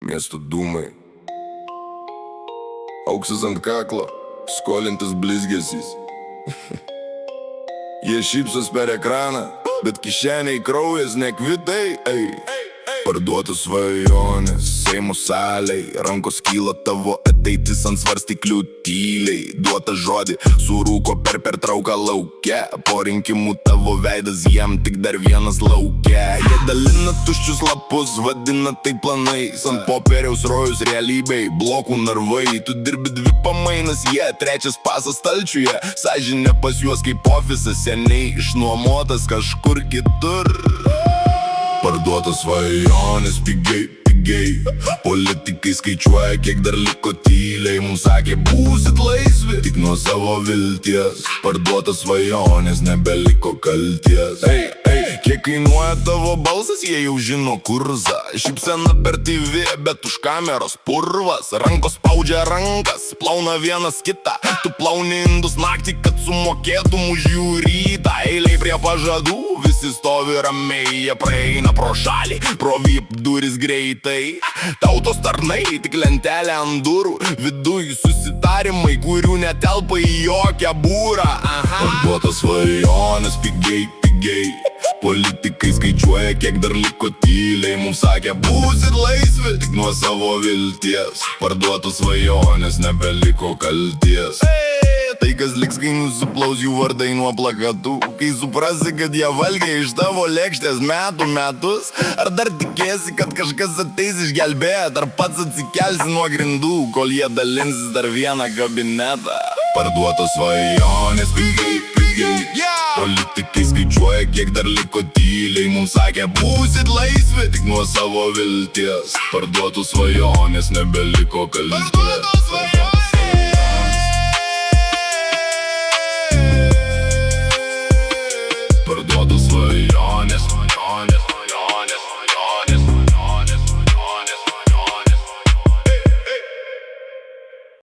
Miesto dūmai, auksas ant kaklo, skolintis blizgesys. Jie šypsos per ekraną, bet kišeniai kraujas nekvitai. Parduotos svajonės Seimo salėj, rankos kyla tavo ateitis ant svarstyklių tyliai. Duota žodį, surūko per pertrauką lauke, po rinkimų tavo veidas jiem tik dar vienas lauke. Jie dalina tuščius lapus, vadina tai planais, ant popieriaus rojus realybei, blokų narvai. Tu dirbi 2 pamainas, jie trečias pasas stalčiuje, sąžinė pas juos kaip ofisas seniai išnuomotas kažkur kitur. Parduotos svajonės pigiai, pigiai, politikai skaičiuoja, kiek dar liko tyliai. Mums sakė, būsit laisvi tik nuo savo vilties. Parduotos svajonės, nebeliko kalties. Kiek kainuoja tavo balsas, jie jau žino kurzą. Šypsena per TV, bet už kameros purvas. Rankos spaudžia rankas, plauna vienas kitą. Tu plauni indus naktį, kad sumokėtum už jų rytą. Eiliai prie pažadų, visi stovi ramiai. Jie praeina pro šalį, pro VIP duris greitai. Tautos tarnai, tik lentelė ant durų. Viduj susitarimai, kurių netelpa į jokią būrą. Parduotos svajonės pigiai, pigiai, politikai skaičiuoja, kiek dar liko tyliai. Mums sakė, būsit laisvi tik nuo savo vilties. Parduotos svajonės, nebeliko kalties. Tai kas liks, kai nusiplaus jų vardai nuo plakatų, kai suprasi, kad jie valgia iš tavo lėkštės metų metus. Ar dar tikėsi, kad kažkas ateis išgelbėt, ar pats atsikelsi nuo grindų, kol jie dalinsis dar vieną kabinetą. Parduotos svajonės pigiai, pigiai, politikai skaičiuoja, kiek dar liko tyliai. Mums sakė, būsit laisvi tik nuo savo vilties. Parduotos svajonės, nebeliko kalties. Parduotos svajonės, svajonės.